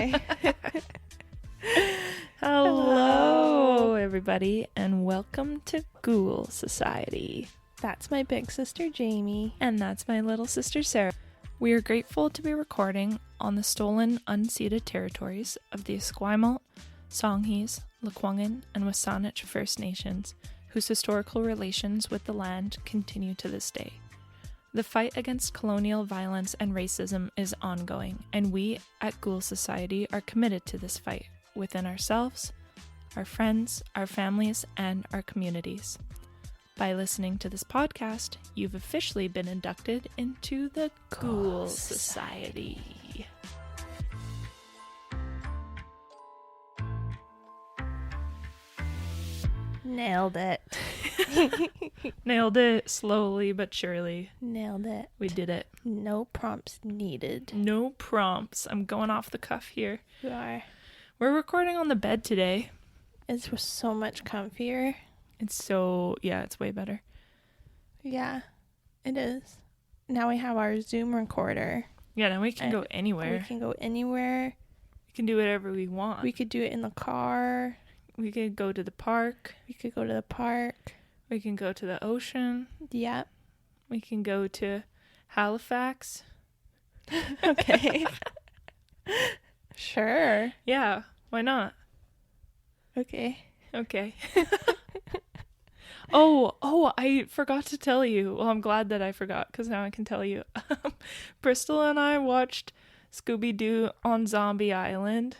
Okay. Hello, everybody, and welcome to Ghoul Society. That's my big sister, Jamie. And that's my little sister, Sara. We are grateful to be recording on the stolen, unceded territories of the Esquimalt, Songhees, Lekwungen, and Wasanich First Nations, whose historical relations with the land continue to this day. The fight against colonial violence and racism is ongoing, and we at Ghoul Society are committed to this fight within ourselves, our friends, our families, and our communities. By listening to this podcast, you've officially been inducted into the Ghoul Society. Nailed it. Nailed it slowly but surely. Nailed it. We did it. No prompts needed. No prompts. I'm going off the cuff here. You are. We're recording on the bed today. It's so much comfier. It's way better. Yeah, it is. Now we have our Zoom recorder. Yeah, now we can go anywhere. We can go anywhere. We can do whatever we want. We could do it in the car. We could go to the park. We could go to the park. We can go to the ocean. Yep. We can go to Halifax. Okay. Sure. Yeah, why not? Okay. Oh, I forgot to tell you. Well, I'm glad that I forgot because now I can tell you. Bristol and I watched Scooby-Doo on Zombie Island.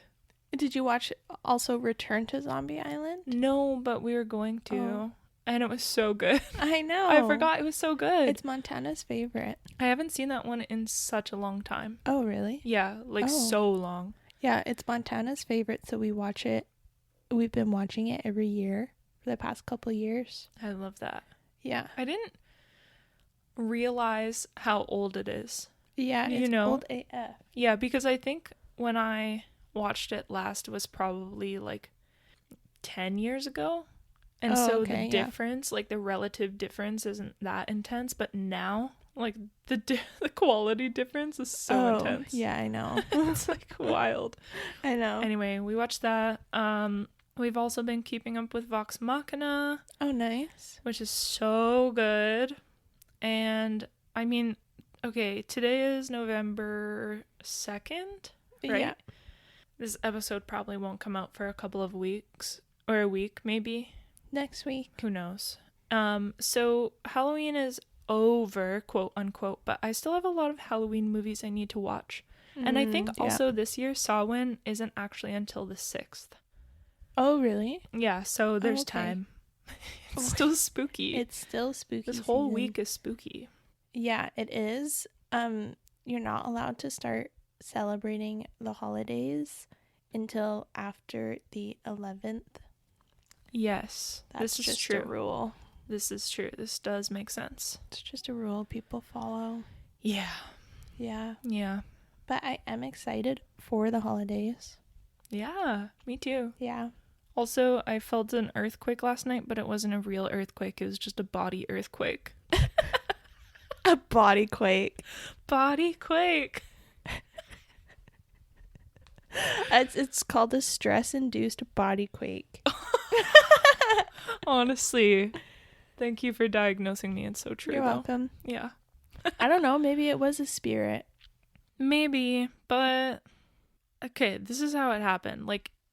Did you watch also Return to Zombie Island? No, but we were going to. Oh. And it was so good. I know. I forgot it was so good. It's Montana's favorite. I haven't seen that one in such a long time. Oh, really? Yeah, so long. Yeah, it's Montana's favorite, so we watch it. We've been watching it every year for the past couple of years. I love that. Yeah. I didn't realize how old it is. Yeah, it's old AF. Yeah, because I think when I watched it last was probably 10 years ago. And the difference, the relative difference isn't that intense, but now the quality difference is so intense. Yeah, I know. It's wild. I know. Anyway, we watched that. We've also been keeping up with Vox Machina. Oh, nice. Which is so good. And I mean, okay, today is November 2nd, right? Yeah. This episode probably won't come out for a couple of weeks, or a week maybe. Next week. Who knows? So Halloween is over, quote unquote, but I still have a lot of Halloween movies I need to watch. And I think also this year Samhain isn't actually until the 6th. Oh, really? Yeah, so there's time. It's still spooky. It's still spooky. This whole week is spooky. Yeah, it is. You're not allowed to start celebrating the holidays until after the 11th. Yes, That's this is just true. a rule. This is true. This does make sense. It's just a rule people follow. Yeah. Yeah. Yeah. But I am excited for the holidays. Yeah, me too. Yeah. Also, I felt an earthquake last night, but it wasn't a real earthquake. It was just a body earthquake. A body quake. Body quake. It's called a stress-induced body quake. Honestly, thank you for diagnosing me. It's so true. You're though. welcome. Yeah. I don't know. Maybe it was a spirit. Maybe, but okay, this is how it happened.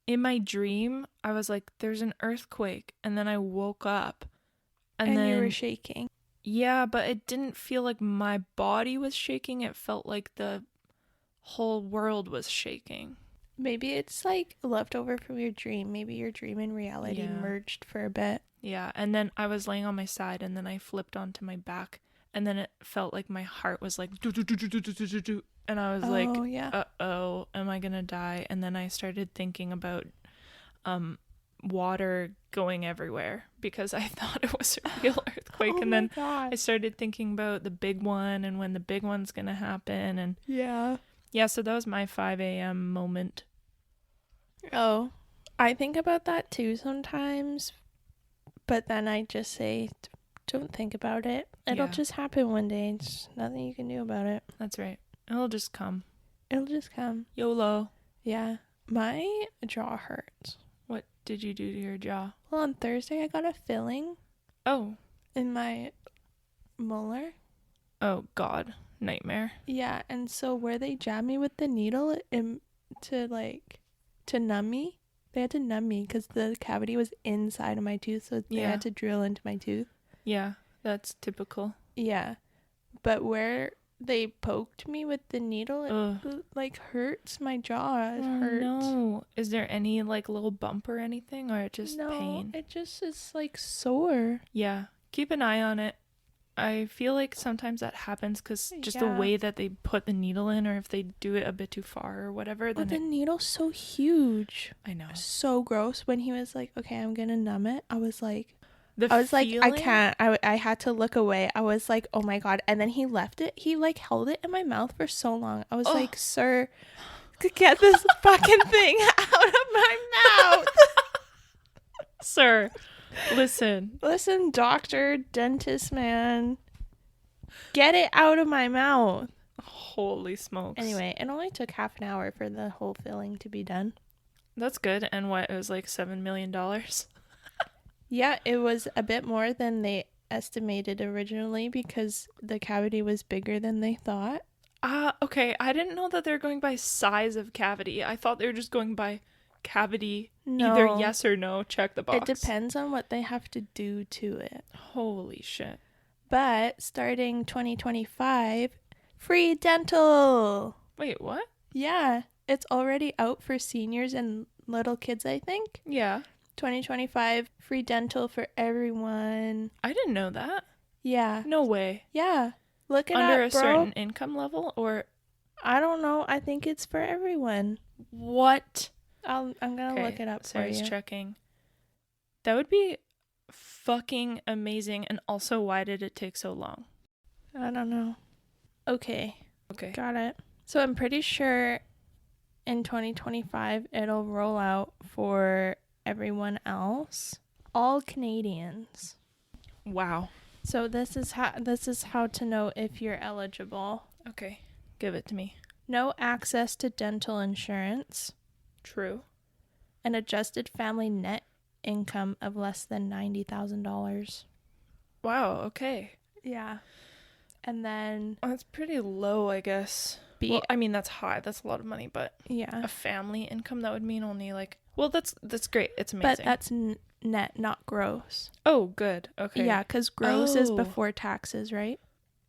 In my dream, I was like, there's an earthquake, and then I woke up. And then you were shaking. Yeah, but it didn't feel like my body was shaking. It felt like the whole world was shaking. Maybe it's leftover from your dream. Maybe your dream and reality merged for a bit. Yeah, and then I was laying on my side, and then I flipped onto my back, and then it felt like my heart was do-do-do-do-do-do-do-do. And I was uh-oh, am I gonna die? And then I started thinking about water going everywhere because I thought it was a real earthquake. And then I started thinking about the big one and when the big one's gonna happen. And yeah, so that was my 5 a.m. moment. Oh, I think about that too sometimes, but then I just say, don't think about it. It'll just happen one day. It's nothing you can do about it. That's right. It'll just come. It'll just come. YOLO. Yeah. My jaw hurts. What did you do to your jaw? Well, on Thursday, I got a filling Oh. in my molar. Oh, God. Nightmare. Yeah, and so where they jabbed me with the needle to numb me, they had to numb me because the cavity was inside of my tooth, so they had to drill into my tooth. Yeah, that's typical. Yeah, but where they poked me with the needle, it like hurts my jaw. It hurts. No. Is there any like little bump or anything, or just pain? No, it just is like sore. Yeah, keep an eye on it. I feel like sometimes that happens because just the way that they put the needle in, or if they do it a bit too far or whatever. Then the needle's so huge. I know. So gross. When he was like, okay, I'm going to numb it, I was like, feeling? I can't. I had to look away. I was like, oh my God. And then he left it. He like held it in my mouth for so long. I was like, sir, get this fucking thing out of my mouth. Sir, listen, doctor, dentist man, get it out of my mouth. Holy smokes. Anyway, it only took half an hour for the whole filling to be done. That's good. And what, it was like $7 million? Yeah, it was a bit more than they estimated originally because the cavity was bigger than they thought. Okay. I didn't know that they were going by size of cavity. I thought they were just going by cavity. No. Either yes or no, check the box. It depends on what they have to do to it. Holy shit. But starting 2025, free dental. Wait, what? Yeah, it's already out for seniors and little kids, I think. Yeah. 2025, free dental for everyone. I didn't know that. Yeah. No way. Yeah. Look it under up, a certain income level, or I don't know. I think it's for everyone. What? I'm gonna look it up Sarah's for you. checking. That would be fucking amazing. And also, why did it take so long? I don't know. Okay. Got it. So I'm pretty sure in 2025 it'll roll out for everyone else. All Canadians. Wow. So this is how to know if you're eligible. Okay. Give it to me. No access to dental insurance. True. An adjusted family net income of less than $90,000. Wow, okay. Yeah. And then that's pretty low, I guess. Well, I mean, that's high. That's a lot of money, but yeah. A family income, that would mean only like, well, that's great. It's amazing. But that's net, not gross. Oh, good. Okay. Yeah, because gross is before taxes, right?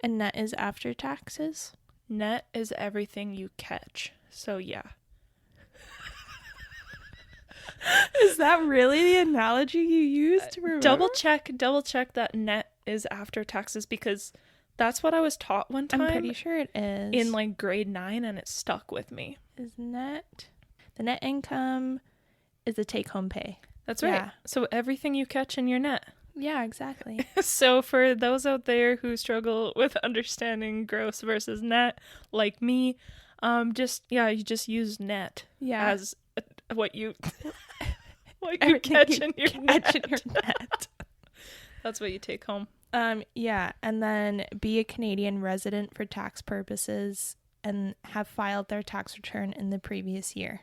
And net is after taxes. Net is everything you catch. So, yeah. Is that really the analogy you used to remember? Double check that net is after taxes, because that's what I was taught one time. I'm pretty sure it is. In like grade 9, and it stuck with me. Is net... The net income is the take-home pay. That's right. Yeah. So everything you catch in your net. Yeah, exactly. So for those out there who struggle with understanding gross versus net, like me, you just use net as what you catch in your net. That's what you take home. Yeah, and then be a Canadian resident for tax purposes and have filed their tax return in the previous year.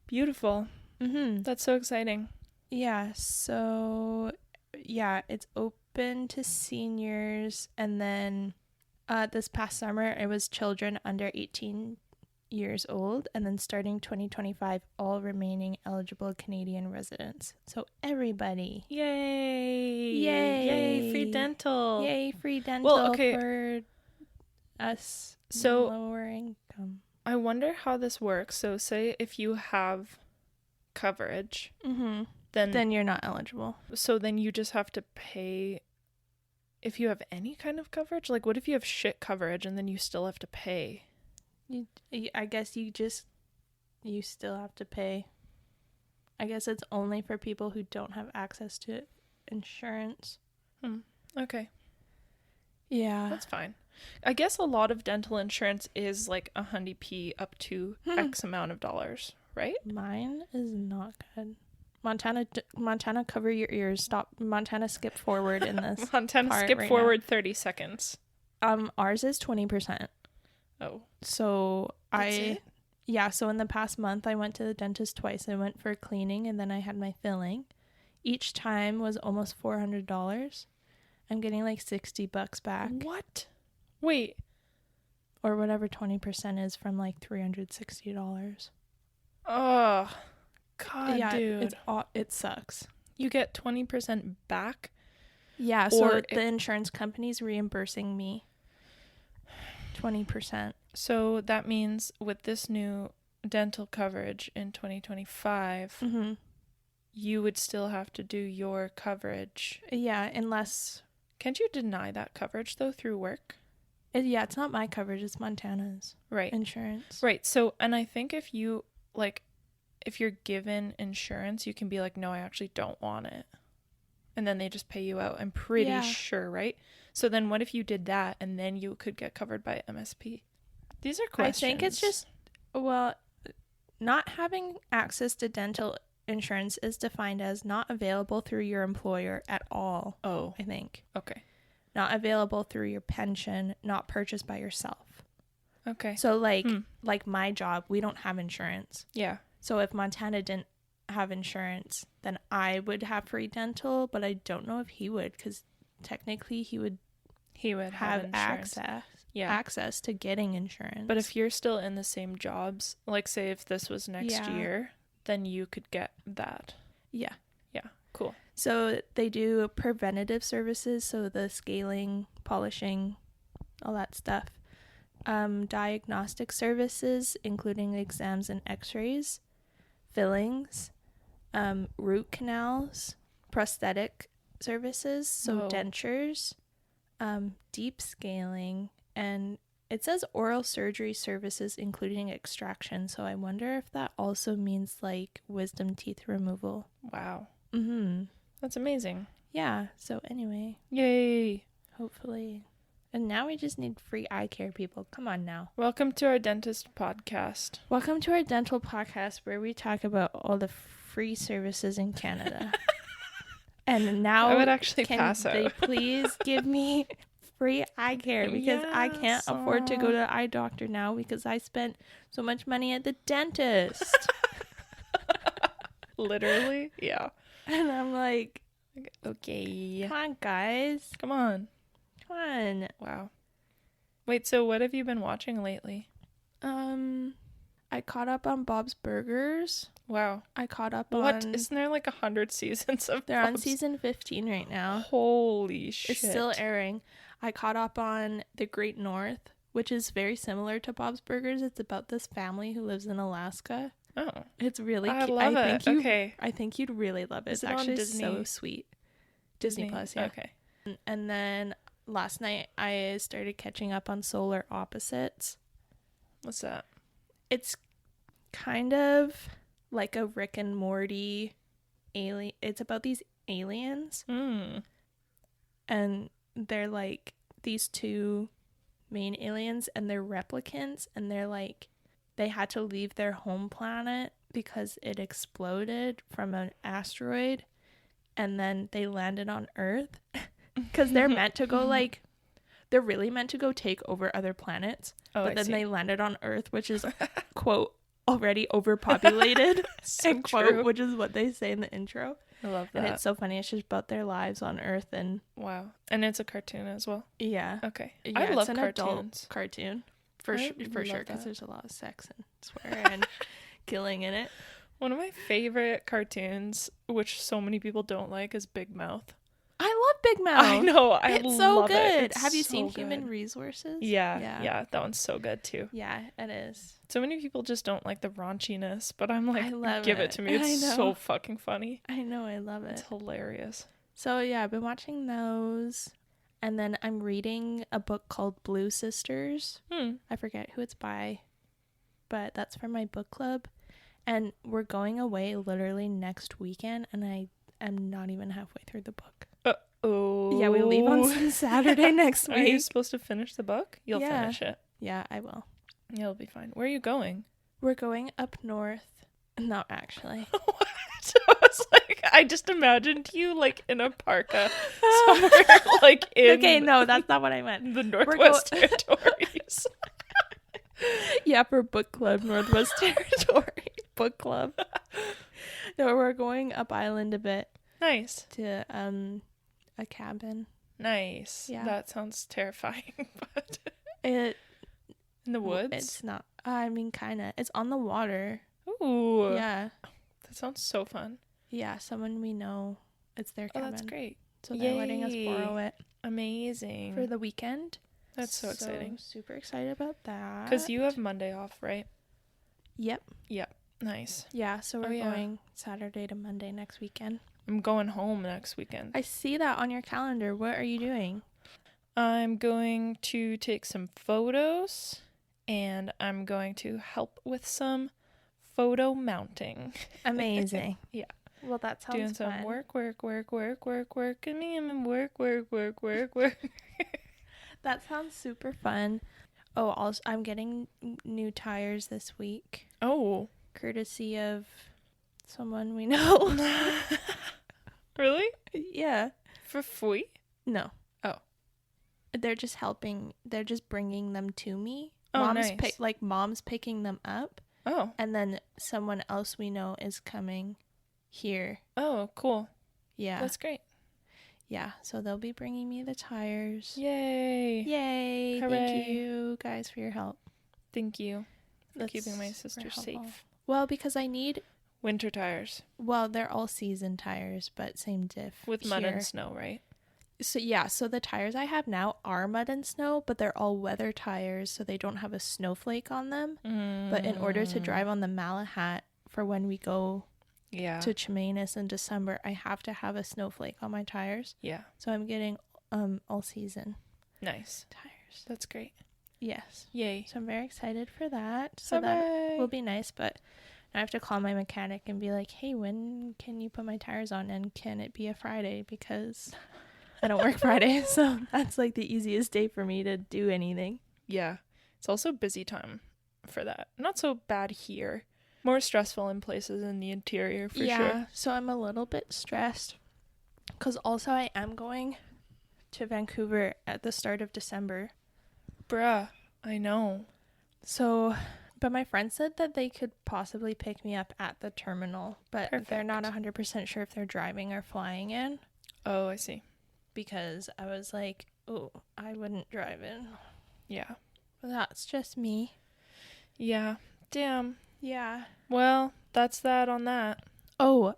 Beautiful. Mm-hmm. That's so exciting. Yeah, so it's open to seniors, and then this past summer it was children under 18 years old, and then starting 2025 all remaining eligible Canadian residents. So everybody. Yay free dental. Well, for us lower income. I wonder how this works. So say if you have coverage, mm-hmm. then you're not eligible. So then you just have to pay if you have any kind of coverage? Like, what if you have shit coverage and then you still have to pay? I guess you still have to pay. I guess it's only for people who don't have access to insurance. Okay. Yeah. That's fine. I guess a lot of dental insurance is like $100 up to X amount of dollars, right? Mine is not good. Montana, cover your ears. Stop. Montana, skip forward in this. Montana, skip forward now. 30 seconds. Ours is 20%. Oh. So That's it? Yeah, so in the past month, I went to the dentist twice. I went for cleaning and then I had my filling. Each time was almost $400. I'm getting like $60 back. What? Wait. Or whatever 20% is from like $360. Oh, God, Yeah, dude. it sucks. You get 20% back? Yeah, so the insurance company's reimbursing me 20%. So that means with this new dental coverage in 2025, Mm-hmm. you would still have to do your coverage. Yeah, unless... Can't you deny that coverage, though, through work? it's not my coverage, it's Montana's insurance. Right. So, and I think if you're given insurance, you can be like, no, I actually don't want it. And then they just pay you out. I'm pretty sure, right? So then what if you did that and then you could get covered by MSP? These are questions. I think it's just, well, not having access to dental insurance is defined as not available through your employer at all. Oh. I think. Okay. Not available through your pension, not purchased by yourself. Okay. So like my job, we don't have insurance. Yeah. So if Montana didn't have insurance, then I would have free dental, but I don't know if he would, because technically he would have access to getting insurance. But if you're still in the same jobs, like say if this was next year, then you could get that. Yeah. Yeah. Cool. So they do preventative services, so the scaling, polishing, all that stuff. Diagnostic services, including exams and x-rays, fillings, root canals, prosthetic services, so dentures, deep scaling, and it says oral surgery services, including extraction. So I wonder if that also means like wisdom teeth removal. Wow. Mm-hmm. That's amazing. Yeah. So anyway. Yay. Hopefully. And now we just need free eye care, people. Come on now. Welcome to our dentist podcast. Welcome to our dental podcast where we talk about all the free services in Canada. And now I would actually pass out. They please give me free eye care because I can't afford to go to the eye doctor now because I spent so much money at the dentist. Literally? Yeah. And I'm like, okay. Come on, guys. Come on. Wow. Wait, so what have you been watching lately? I caught up on Bob's Burgers. Wow. I caught up on... What? Isn't there like 100 seasons of They're Bob's? on season 15 right now. Holy shit. It's still airing. I caught up on The Great North, which is very similar to Bob's Burgers. It's about this family who lives in Alaska. Oh. It's really cute. I love it. Okay. I think you'd really love it. Is it's it actually on Disney? So sweet. Disney Plus, yeah. Okay. And then last night I started catching up on Solar Opposites. What's that? It's kind of like a Rick and Morty alien. It's about these aliens. And they're like these two main aliens and they're replicants, and they're like they had to leave their home planet because it exploded from an asteroid, and then they landed on Earth because they're meant to go they're really meant to go take over other planets. But then they landed on Earth, which is quote already overpopulated so and quote true. Which is what they say in the intro. I love that. And it's so funny. It's just about their lives on Earth. And wow. And it's a cartoon as well. Yeah. Okay. Yeah, I love an cartoons. Adult cartoon for sure, because there's a lot of sex and swear and killing in it. One of my favorite cartoons, which so many people don't like, is Big Mouth. I love Big Mouth. I know. It's so love good. It's Have you so seen good. Human Resources? Yeah. That one's so good too. Yeah, it is. So many people just don't like the raunchiness, but I'm like, I love give it. it to me. It's so fucking funny. I know. I love it. It's hilarious. So yeah, I've been watching those. And then I'm reading a book called Blue Sisters. I forget who it's by, but that's for my book club. And we're going away literally next weekend, and I am not even halfway through the book. Oh. Yeah, we leave on Saturday next week. Are you supposed to finish the book? You'll finish it. Yeah, I will. You'll be fine. Where are you going? We're going up north. Not actually. What? I was like, I just imagined you like in a parka somewhere like in Okay, no, that's not what I meant. the Northwest Territories. Yeah, for book club, Northwest Territory book club. No, we're going up island a bit Nice. to a cabin. Nice. Yeah. That sounds terrifying. But It in the woods? It's not. I mean, kind of. It's on the water. Ooh. Yeah. That sounds so fun. Yeah, someone we know. It's their cabin. Oh, that's great. So they're letting us Yay. borrow it Amazing. for the weekend. That's so exciting. Super excited about that. Because you have Monday off, right? Yep. Nice. Yeah, so we're yeah. going Saturday to Monday next weekend. I'm going home next weekend. I see that on your calendar. What are you doing? I'm going to take some photos, and I'm going to help with some photo mounting. Amazing. Yeah. Well, that sounds Doing some fun. work, and me and work. That sounds super fun. Oh, also, I'm getting new tires this week, Oh. courtesy of someone we know. Really? Yeah. For free? No. Oh. They're just helping. They're just bringing them to me. Oh, nice. Mom's picking them up, Oh. and then someone else we know is coming here. Oh, cool. Yeah. That's great. Yeah. So they'll be bringing me the tires. Yay. Yay. Hooray. Thank you guys for your help. Thank you for That's keeping my super sister helpful. safe. Well, because I need, Winter tires. well, they're all season tires, but same diff. With mud here. and snow, right? So yeah, so the tires I have now are mud and snow, but they're all weather tires, so they don't have a snowflake on them. But in order to drive on the Malahat for when we go to Chemainus in December, I have to have a snowflake on my tires. Yeah. So I'm getting all season Nice. tires. That's great. Yes. Yay. So I'm very excited for that. So that will be nice, but I have to call my mechanic and be like, "Hey, when can you put my tires on, and can it be a Friday, because I don't work Friday." So that's like the easiest day for me to do anything. Yeah. It's also busy time for that. Not so bad here. More stressful in places in the interior for sure. So I'm a little bit stressed because also I am going to Vancouver at the start of December. Bruh, I know. So, but my friend said that they could possibly pick me up at the terminal, but they're not 100% sure if they're driving or flying in. Oh, I see. Because I was like, oh, I wouldn't drive in. Yeah. But that's just me. Yeah. Damn. Yeah. Well, that's that on that. Oh,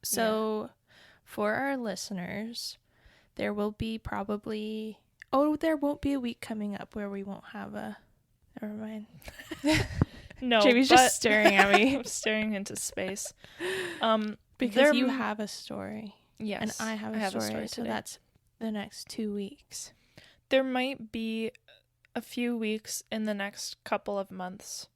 so for our listeners, there will be probably, there won't be a week coming up where we won't have a, never mind. No, Jamie's just staring at me. I'm staring into space. Because you have a story. Yes. And I have a story, so that's the next 2 weeks. There might be a few weeks in the next couple of months.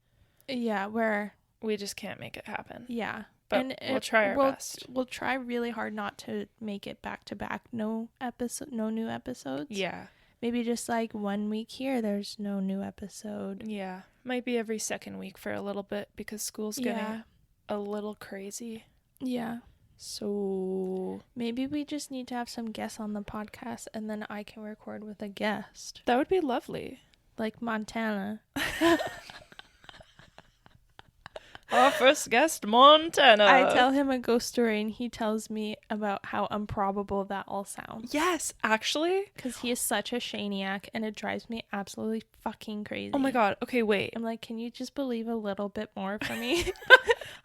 Yeah, where we just can't make it happen. Yeah. But we'll try our best. We'll try really hard not to make it back to back. No new episodes. Yeah. Maybe just like 1 week here, there's no new episode. Yeah. Might be every second week for a little bit because school's getting a little crazy. Yeah. So maybe we just need to have some guests on the podcast and then I can record with a guest. That would be lovely. Like Montana. Our first guest, Montana. I tell him a ghost story and he tells me about how improbable that all sounds. Yes, actually. Because he is such a shaniac and it drives me absolutely fucking crazy. Oh my god. Okay, wait. I'm like, can you just believe a little bit more for me?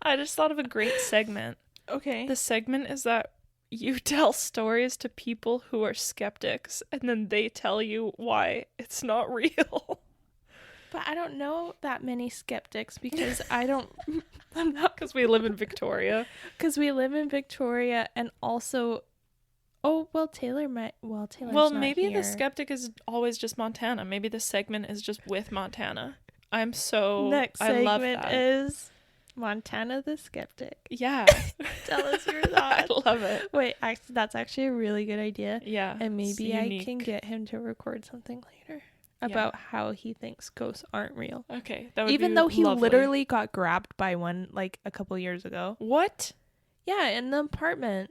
I just thought of a great segment. Okay. The segment is that you tell stories to people who are skeptics and then they tell you why it's not real. But I don't know that many skeptics because I'm not. Because we live in Victoria. Because we live in Victoria and also, Taylor's Well, not maybe here. the skeptic is always just Montana. Maybe the segment is just with Montana. I love that. Is Montana the skeptic. Yeah. Tell us your thoughts. I love it. Wait, that's actually a really good idea. Yeah. And maybe I can get him to record something later about how he thinks ghosts aren't real. Okay. That would Even be though he lovely. literally got grabbed by one like a couple years ago. What? Yeah, in the apartment.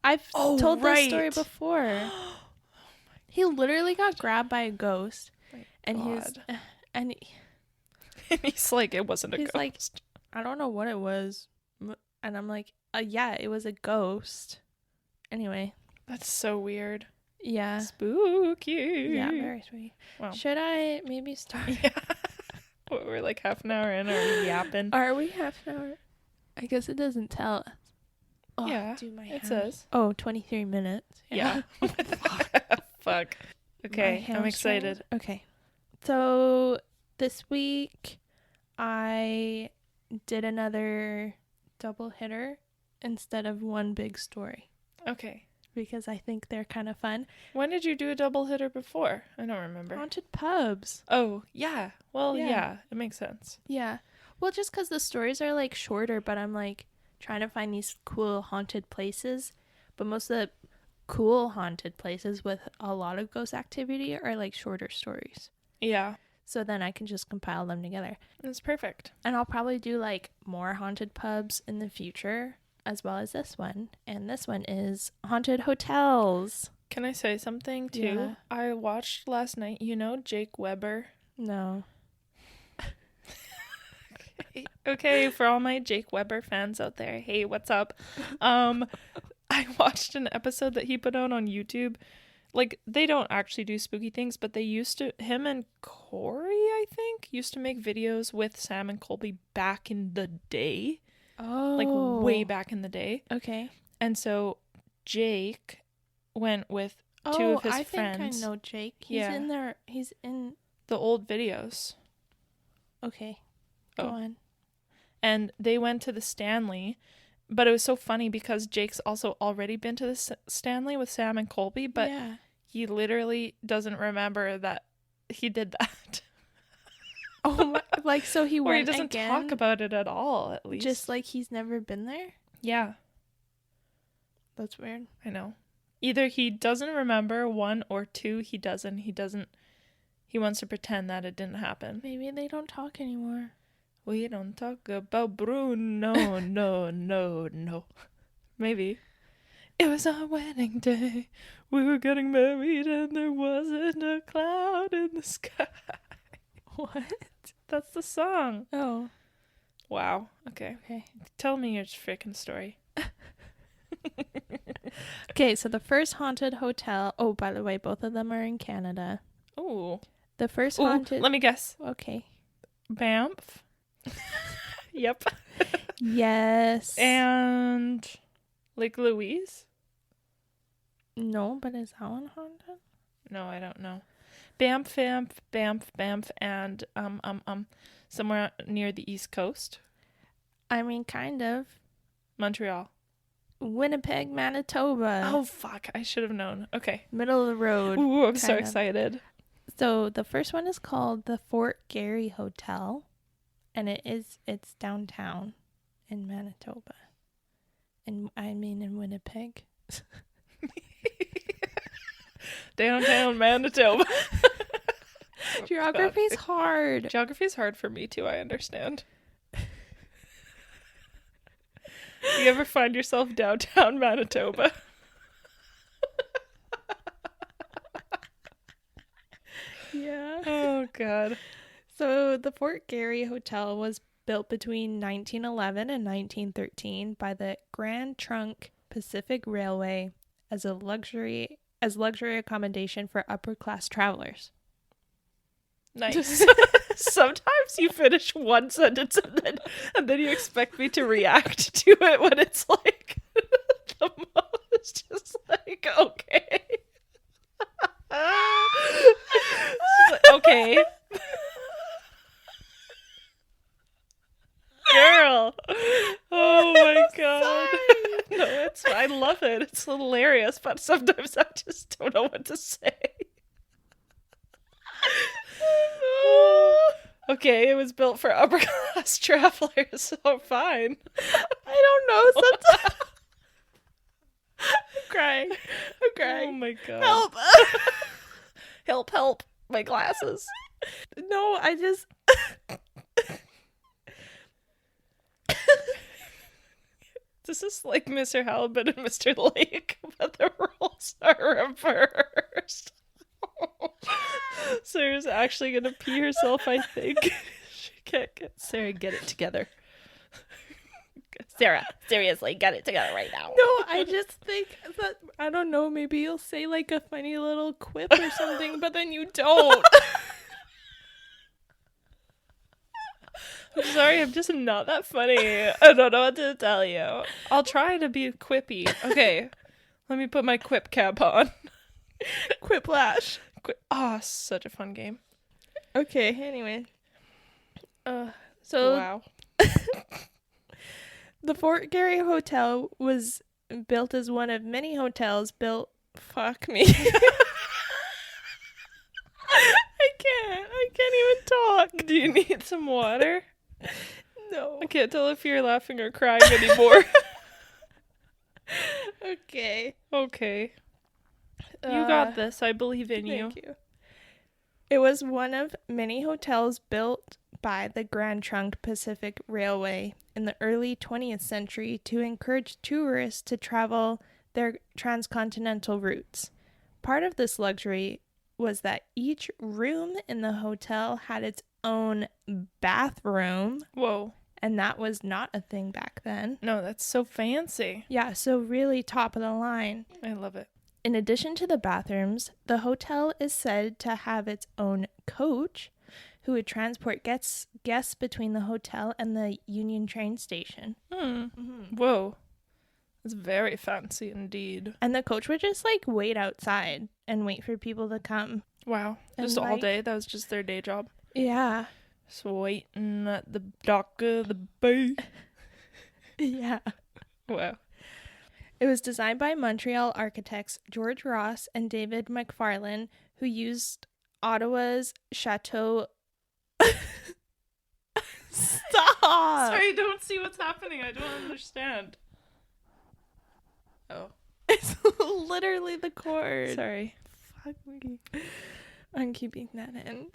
I've told this story before. He literally got grabbed by a ghost. My and God. and And he's like, it wasn't a He's ghost. like, I don't know what it was. And I'm like, yeah, it was a ghost. Anyway. That's so weird. Yeah. Spooky. Yeah, very sweet. Wow. Should I maybe start? Yeah. We're like half an hour in, or yapping. Are we half an hour? I guess it doesn't tell us. Oh, Yeah, do my it hand. says. Oh, 23 minutes. Yeah. Fuck. Okay, I'm excited. Okay. So this week I did another double hitter instead of one big story Okay. because I think they're kind of fun. When did you do a double hitter before? I don't remember. Haunted pubs. Oh, yeah. Well, Yeah. yeah, it makes sense. Yeah. Well, just because the stories are like shorter, but I'm like trying to find these cool haunted places. But most of the cool haunted places with a lot of ghost activity are like shorter stories. Yeah. So then I can just compile them together. That's perfect. And I'll probably do like more haunted pubs in the future as well as this one. And this one is haunted hotels. Can I say something too? Yeah. I watched last night, Jake Weber. No. Okay, for all my Jake Weber fans out there, hey, what's up? I watched an episode that he put out on YouTube. Like, they don't actually do spooky things, but him and Corey, I think, used to make videos with Sam and Colby back in the day. Oh. Like, way back in the day. Okay. And so Jake went with two of his I friends. think I know Jake. He's Yeah. in there. He's in. The old videos. Okay. Go Oh. on. And they went to the Stanley, but it was so funny because Jake's also already been to the Stanley with Sam and Colby, but yeah. he literally doesn't remember that he did that. Oh my! Like, so he Or went he doesn't again, talk about it at all, at least. just like he's never been there. Yeah, That's weird. I know. Either he doesn't remember, one, or two, he wants to pretend that it didn't happen. Maybe they don't talk anymore. We don't talk about Bruno, no. Maybe. It was our wedding day. We were getting married and there wasn't a cloud in the sky. What? That's the song. Oh. Wow. Okay. Tell me your freaking story. Okay, so the first haunted hotel. Oh, by the way, both of them are in Canada. Ooh. The first Ooh, haunted. let me guess. Okay. Banff. Yep. Yes. And Lake Louise? No, but is that one haunted? No, I don't know. Banff, and somewhere near the East Coast. I mean, kind of. Montreal. Winnipeg, Manitoba. Oh, fuck. I should have known. Okay. Middle of the road. Ooh, I'm so kind of. excited. So the first one is called the Fort Garry Hotel, and it's downtown in Manitoba. In Winnipeg. Downtown Manitoba. Geography's hard. Geography's hard for me too, I understand. You ever find yourself downtown Manitoba? Yeah. Oh, God. So the Fort Garry Hotel was built between 1911 and 1913 by the Grand Trunk Pacific Railway as luxury accommodation for upper class travelers. Nice. Sometimes you finish one sentence and then you expect me to react to it when it's like the most just like, okay. Okay. Girl. Oh my God. No, it's I love it. It's hilarious, but sometimes I just don't know what to say. Okay, it was built for upper class travelers, so fine. I don't know. Sometimes I'm crying. Oh my God. Help. Help. My glasses. No, I just... This is like Mr. Halibut and Mr. Lake, but the roles are reversed. Sarah's actually gonna pee herself, I think. She Sarah, get it together. Sarah, seriously, get it together right now. No, I just think that, I don't know, maybe you'll say like a funny little quip or something, but then you don't. I'm sorry, I'm just not that funny. I don't know what to tell you. I'll try to be quippy. Okay, let me put my quip cap on. Quiplash. Oh, such a fun game. Okay, anyway. So Wow. the Fort Garry Hotel was built as one of many hotels built. Fuck me. I can't even talk. Do you need some water? No. I can't tell if you're laughing or crying anymore. Okay. Okay. You got this. I believe in you. Thank you. It was one of many hotels built by the Grand Trunk Pacific Railway in the early 20th century to encourage tourists to travel their transcontinental routes. Part of this luxury was that each room in the hotel had its own bathroom. Whoa. And that was not a thing back then. No, that's so fancy. Yeah, so really top of the line. I love it. In addition to the bathrooms, the hotel is said to have its own coach who would transport guests between the hotel and the Union train station. Whoa. That's very fancy indeed. And the coach would just like wait outside and wait for people to come. Wow. And, Just all like, day? That was just their day job? Yeah. Just waiting at the dock of the bay. Yeah. Wow. It was designed by Montreal architects George Ross and David McFarlane, who used Ottawa's Chateau. Stop! Sorry, I don't see what's happening. I don't understand. Oh. It's literally the cord. Sorry. Fuck me. I'm keeping that in.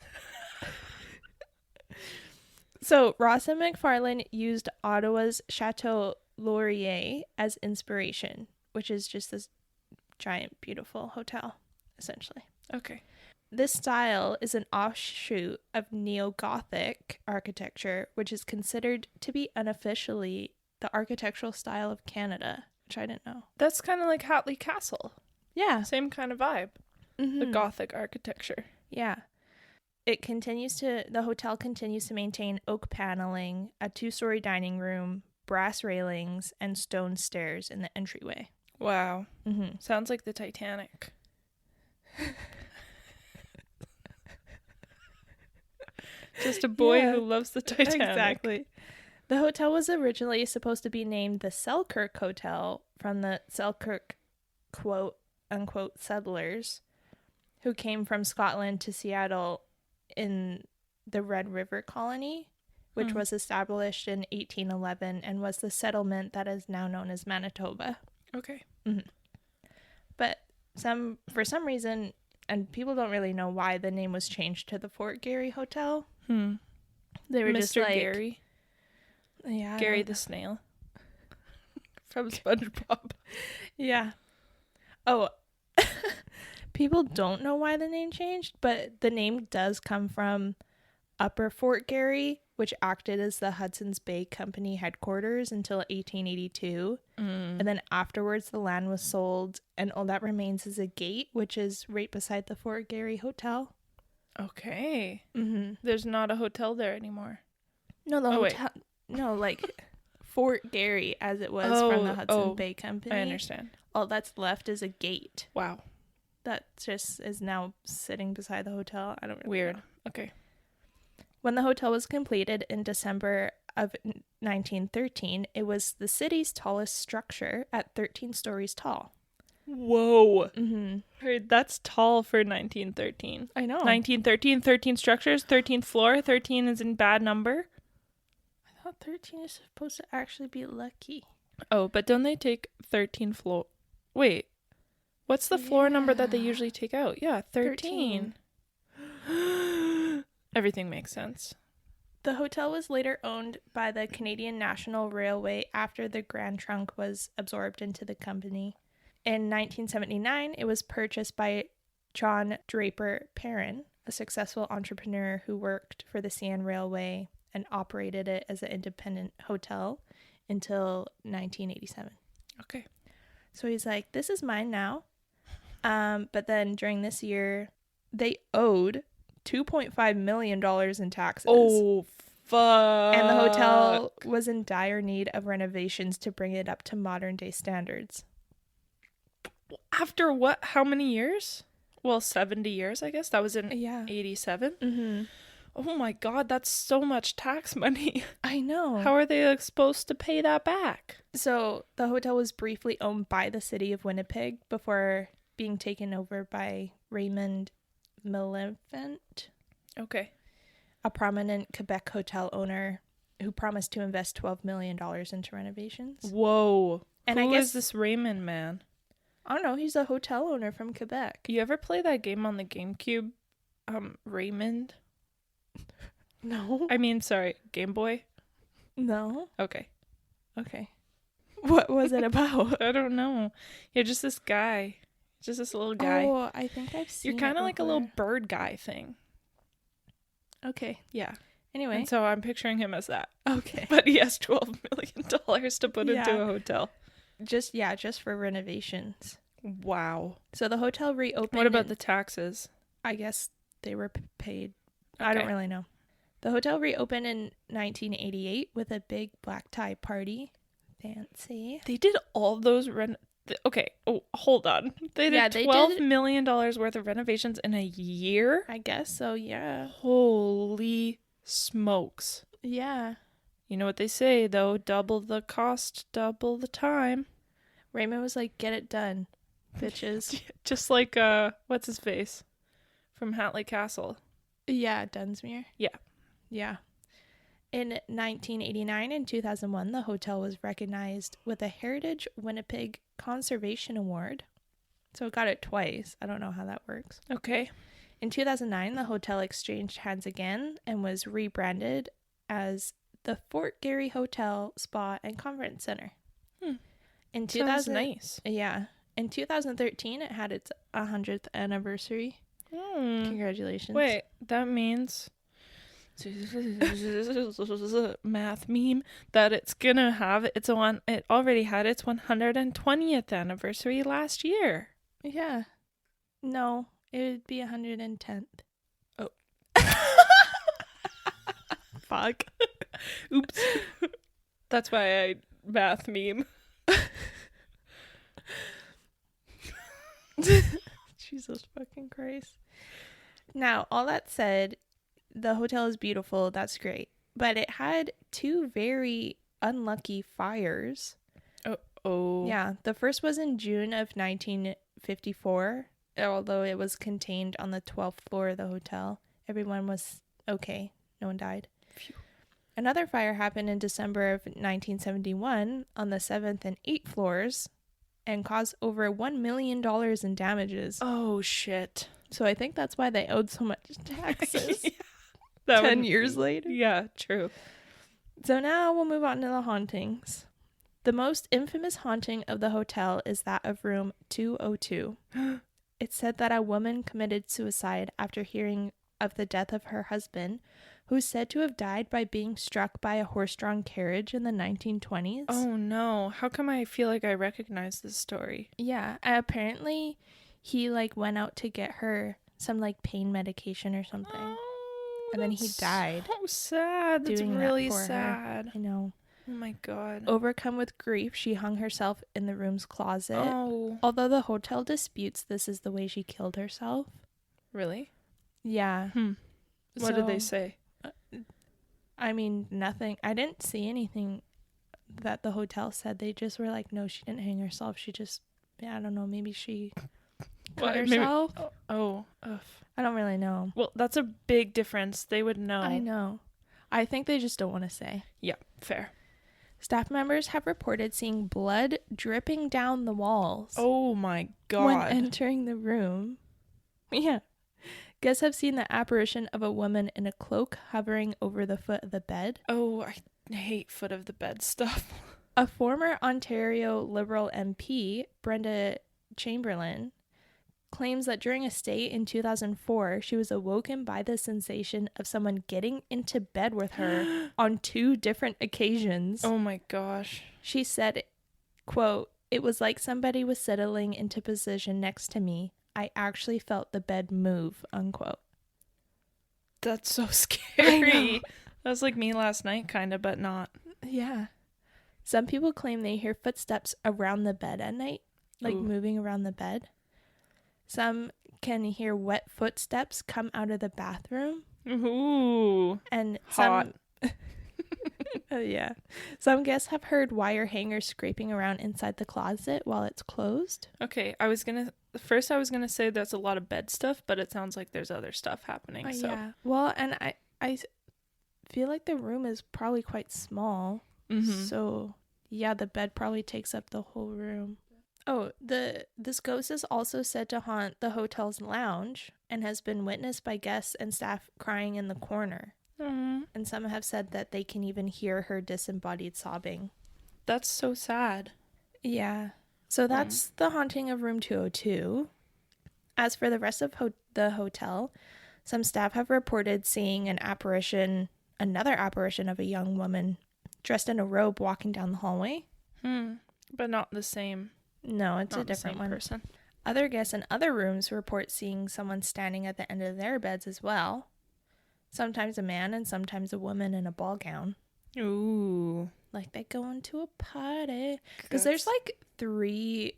So, Ross and McFarlane used Ottawa's Chateau Laurier as inspiration, which is just this giant, beautiful hotel, essentially. Okay. This style is an offshoot of Neo-Gothic architecture, which is considered to be unofficially the architectural style of Canada, which I didn't know. That's kind of like Hatley Castle. Yeah. Same kind of vibe. Mm-hmm. The Gothic architecture. Yeah. The hotel continues to maintain oak paneling, a 2-story dining room, brass railings, and stone stairs in the entryway. Wow. Mm-hmm. Sounds like the Titanic. Just a boy who loves the Titanic. Exactly. The hotel was originally supposed to be named the Selkirk Hotel from the Selkirk quote unquote settlers who came from Scotland to Seattle in the Red River Colony, which was established in 1811 and was the settlement that is now known as Manitoba. Okay. Mm-hmm. But for some reason, and people don't really know why the name was changed to the Fort Garry Hotel. They were Mr. just like Gary. Yeah. Gary the snail. From SpongeBob. Yeah. Oh, people don't know why the name changed, but the name does come from Upper Fort Garry, which acted as the Hudson's Bay Company headquarters until 1882. And then afterwards, the land was sold, and all that remains is a gate, which is right beside the Fort Garry Hotel. Okay. Mm-hmm. There's not a hotel there anymore. No, the hotel. No, like Fort Garry, as it was from the Hudson Bay Company. I understand. All that's left is a gate. Wow. That just is now sitting beside the hotel. I don't really Weird. know. Okay. When the hotel was completed in December of 1913, it was the city's tallest structure at 13 stories tall. Whoa. Mm-hmm. That's tall for 1913. I know. 1913, 13 structures, 13th floor. 13 is in bad number. I thought 13 is supposed to actually be lucky. Oh, but don't they take 13 floor? Wait. What's the floor number that they usually take out? Yeah, 13. Everything makes sense. The hotel was later owned by the Canadian National Railway after the Grand Trunk was absorbed into the company. In 1979, it was purchased by John Draper Perrin, a successful entrepreneur who worked for the CN Railway and operated it as an independent hotel until 1987. Okay. So he's like, this is mine now. But then during this year, they owed $2.5 million in taxes. Oh, fuck. And the hotel was in dire need of renovations to bring it up to modern day standards. After what? How many years? Well, 70 years, I guess. That was in 87. Mm-hmm. Oh my God, that's so much tax money. I know. How are they supposed to pay that back? So the hotel was briefly owned by the city of Winnipeg before being taken over by Raymond Maleficent, Okay. a prominent Quebec hotel owner who promised to invest $12 million into renovations. Whoa. And Who I guess is this Raymond man? I don't know. He's a hotel owner from Quebec. You ever play that game on the GameCube? Raymond? No. I mean, sorry, Game Boy? No. Okay. Okay. What was it about? I don't know. You're just this guy. Just this little guy. Oh, I think I've seen You're kind of it like a before. little bird guy thing. Okay. Yeah. Anyway. And so I'm picturing him as that. Okay. But he has $12 million to put into a hotel. Just for renovations. Wow. So the hotel reopened. What about the taxes? I guess they were paid. Okay. I don't really know. The hotel reopened in 1988 with a big black tie party. Fancy. They did all those okay. Oh, hold on. They did $12 million worth of renovations in a year? I guess so, yeah. Holy smokes. Yeah. You know what they say, though? Double the cost, double the time. Raymond was like, get it done, bitches. Just like, what's his face? From Hatley Castle. Yeah, Dunsmuir. Yeah. Yeah. In 1989 and 2001, the hotel was recognized with a Heritage Winnipeg Conservation Award. So it got it twice. I don't know how that works. Okay. In 2009, the hotel exchanged hands again and was rebranded as the Fort Garry Hotel, Spa, and Conference Center. In 2000, nice. Yeah. In 2013, it had its 100th anniversary. Congratulations. Wait, that means math meme that it's gonna have its one. It already had its 120th anniversary last year. Yeah. No, it would be 110th. Oh. Fuck. Oops. That's why I math meme. Jesus fucking Christ. Now, all that said, the hotel is beautiful. That's great. But it had two very unlucky fires. Oh. Yeah. The first was in June of 1954, although it was contained on the 12th floor of the hotel. Everyone was okay. No one died. Phew. Another fire happened in December of 1971 on the 7th and 8th floors and caused over $1 million in damages. Oh, shit. So I think that's why they owed so much taxes. Yeah. 10 years later. Yeah, true. So now we'll move on to the hauntings. The most infamous haunting of the hotel is that of room 202. It's said that a woman committed suicide after hearing of the death of her husband, who's said to have died by being struck by a horse-drawn carriage in the 1920s. Oh no, how come I feel like I recognize this story? Yeah, apparently he went out to get her some pain medication or something. Oh, and then he died. So sad. That's really sad. I know. Oh my god. Overcome with grief, she hung herself in the room's closet. Oh. Although the hotel disputes this is the way she killed herself. Really? Yeah. What did they say? I mean, nothing. I didn't see anything that the hotel said. They just were like, no, she didn't hang herself. She just, I don't know, maybe she cut herself. Ugh. I don't really know. Well, that's a big difference. They would know. I know. I think they just don't want to say. Yeah, fair. Staff members have reported seeing blood dripping down the walls. Oh my god. When entering the room. Yeah. Guests have seen the apparition of a woman in a cloak hovering over the foot of the bed. Oh, I hate foot of the bed stuff. A former Ontario Liberal MP, Brenda Chamberlain, claims that during a stay in 2004, she was awoken by the sensation of someone getting into bed with her on 2 different occasions. Oh my gosh. She said, quote, "It was like somebody was settling into position next to me. I actually felt the bed move," unquote. That's so scary. That was like me last night, kind of, but not. Yeah. Some people claim they hear footsteps around the bed at night, like Ooh. moving around the bed. Some can hear wet footsteps come out of the bathroom. Ooh. And Hot. yeah. Some guests have heard wire hangers scraping around inside the closet while it's closed. Okay, I was gonna say that's a lot of bed stuff, but it sounds like there's other stuff happening. So Yeah. Well, and I feel like the room is probably quite small. Mm-hmm. So, yeah, the bed probably takes up the whole room. Oh, this ghost is also said to haunt the hotel's lounge and has been witnessed by guests and staff crying in the corner. Mm-hmm. And some have said that they can even hear her disembodied sobbing. That's so sad. Yeah. So that's the haunting of room 202. As for the rest of the hotel, some staff have reported seeing another apparition of a young woman dressed in a robe walking down the hallway. But not the same. No, it's Not a different one. person. Other guests in other rooms report seeing someone standing at the end of their beds as well. Sometimes a man and sometimes a woman in a ball gown. Ooh. Like they go into a party. Because there's like 3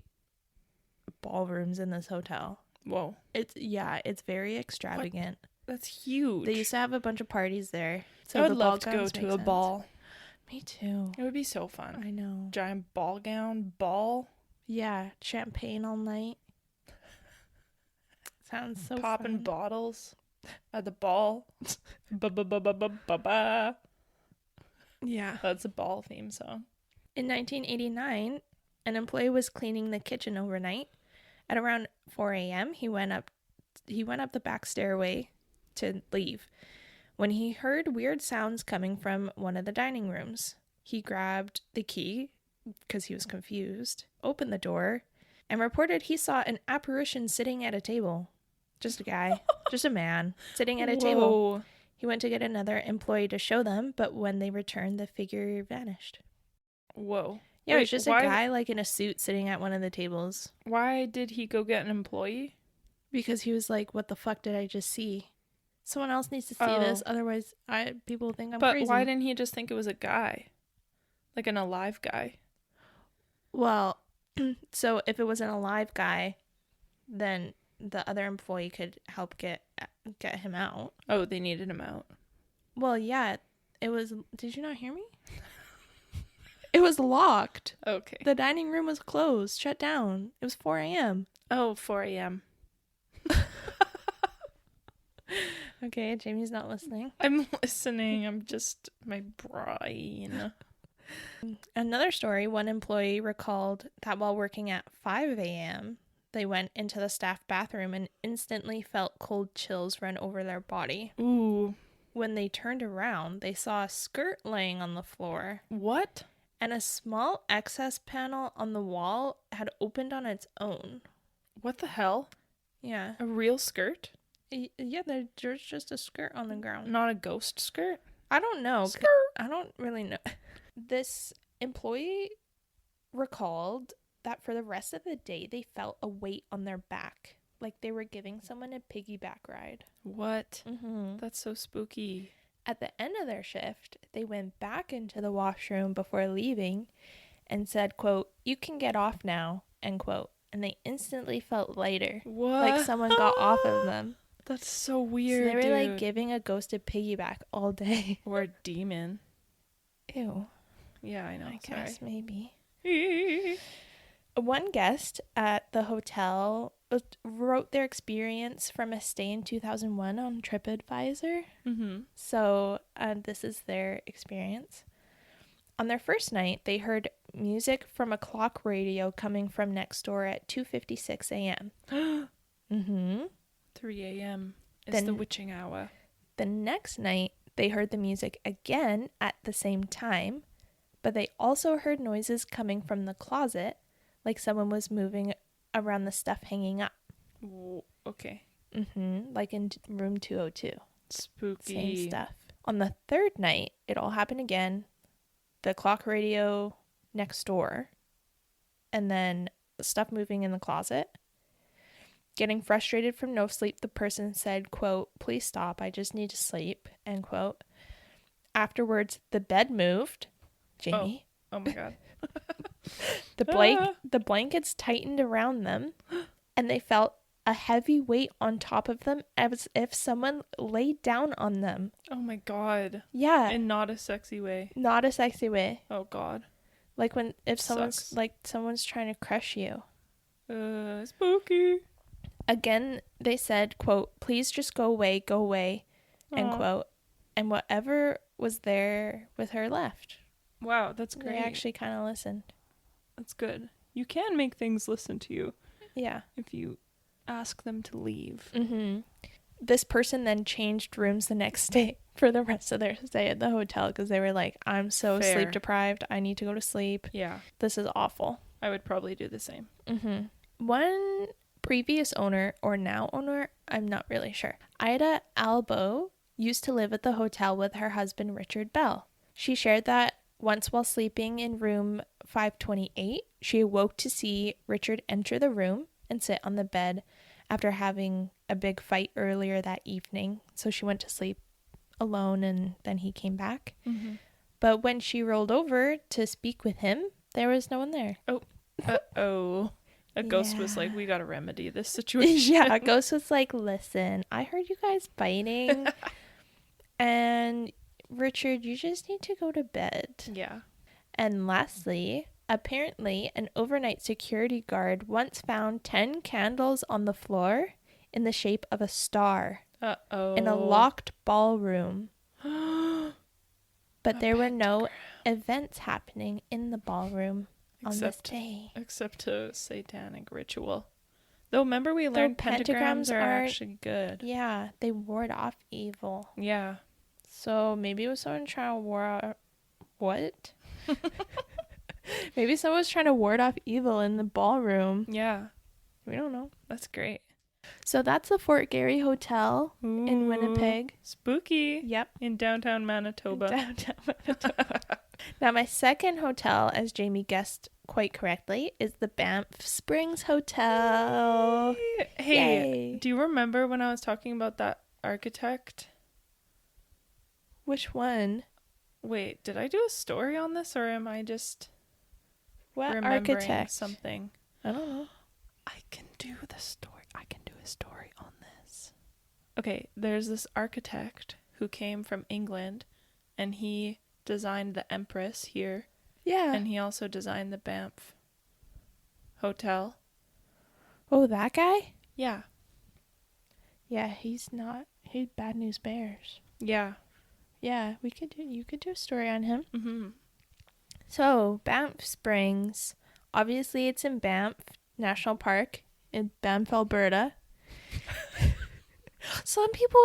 ballrooms in this hotel. Whoa. It's very extravagant. That's huge. They used to have a bunch of parties there. So I would love to go to a ball. Me too. It would be so fun. I know. Giant ball gown, ball. Yeah, champagne all night. Sounds so Popping fun. bottles at the ball. Ba-ba-ba-ba-ba-ba. Yeah. That's a ball theme song. In 1989, an employee was cleaning the kitchen overnight. At around 4 a.m., he went up the back stairway to leave when he heard weird sounds coming from one of the dining rooms. He grabbed the key because he was confused, opened the door, and reported he saw an apparition sitting at a table. Just a guy, just a man sitting at a table. He went to get another employee to show them, but when they returned, the figure vanished. Whoa. Yeah, it was just a guy like in a suit sitting at one of the tables. Why did he go get an employee? Because he was like, what the fuck did I just see? Someone else needs to see this, otherwise people think I'm crazy. But why didn't he just think it was a guy? Like an alive guy? Well, so if it was an alive guy, then the other employee could help get him out. Oh, they needed him out. Well, yeah, it was... Did you not hear me? It was locked. Okay. The dining room was closed, shut down. It was 4 a.m. Oh, 4 a.m. Okay, Jamie's not listening. I'm listening. I'm just my brain. Another story, one employee recalled that while working at 5 a.m., they went into the staff bathroom and instantly felt cold chills run over their body. Ooh. When they turned around, they saw a skirt laying on the floor. What? And a small access panel on the wall had opened on its own. What the hell? Yeah. A real skirt? Yeah, there's just a skirt on the ground. Not a ghost skirt? I don't know. Skirt. I don't really know. This employee recalled that for the rest of the day, they felt a weight on their back. Like they were giving someone a piggyback ride. What? Mm-hmm. That's so spooky. At the end of their shift, they went back into the washroom before leaving and said, quote, "You can get off now," end quote. And they instantly felt lighter. What? Like someone got off of them. That's so weird, So they were like giving a ghosted piggyback all day. Or a demon. Ew. Yeah, I know. I guess maybe. Sorry. One guest at the hotel wrote their experience from a stay in 2001 on TripAdvisor. Mm-hmm. So this is their experience. On their first night, they heard music from a clock radio coming from next door at 2:56 a.m. Mm-hmm. 3 a.m. is the witching hour. The next night, they heard the music again at the same time, but they also heard noises coming from the closet, like someone was moving around the stuff hanging up. Okay. Like in room 202. Spooky. Same stuff. On the third night, it all happened again. The clock radio next door. And then stuff moving in the closet. Getting frustrated from no sleep, the person said, quote, "Please stop. I just need to sleep," end quote. Afterwards, the bed moved. Jamie. Oh my God. The blankets tightened around them, and they felt a heavy weight on top of them as if someone laid down on them. Oh my God. Yeah. In not a sexy way. Not a sexy way. Oh God. Like if Sucks. someone's trying to crush you. Spooky. Again, they said, quote, "Please just go away, end quote. And whatever was there with her left. Wow, that's great. They actually kind of listened. That's good. You can make things listen to you. Yeah. If you ask them to leave. Mm-hmm. This person then changed rooms the next day for the rest of their stay at the hotel because they were like, "I'm so sleep deprived. I need to go to sleep. Yeah. This is awful." I would probably do the same. Mm-hmm. One previous owner, or now owner, I'm not really sure, Ida Albo, used to live at the hotel with her husband Richard Bell. She shared that once while sleeping in room 528, she awoke to see Richard enter the room and sit on the bed after having a big fight earlier that evening. So she went to sleep alone and then he came back. Mm-hmm. But when she rolled over to speak with him, there was no one there. Oh. Uh-oh. A ghost was like, "We gotta remedy this situation." Yeah, a ghost was like, "Listen, I heard you guys fighting. And Richard, you just need to go to bed." Yeah. And lastly, apparently an overnight security guard once found 10 candles on the floor in the shape of a star. Uh-oh. In a locked ballroom. But there were no events happening in the ballroom on this day. Except a satanic ritual. Though remember we learned pentagrams are actually good. Yeah, they ward off evil. Yeah. So maybe it was someone trying to ward off... What? Maybe someone was trying to ward off evil in the ballroom. Yeah. We don't know. That's great. So that's the Fort Garry Hotel in Winnipeg. Spooky. Yep. In downtown Manitoba. Now my second hotel, as Jamie guessed quite correctly, is the Banff Springs Hotel. Hey, Yay. Do you remember when I was talking about that architect? Which one? Wait, did I do a story on this or am I just remembering architect? Something? I don't know. I can do the story. I can do a story on this. Okay, there's this architect who came from England and he designed the Empress here. Yeah. And he also designed the Banff Hotel. Oh, that guy? Yeah. Yeah, he's Bad News Bears. Yeah. Yeah, you could do a story on him. Mm-hmm. So, Banff Springs, obviously it's in Banff National Park in Banff, Alberta. Some people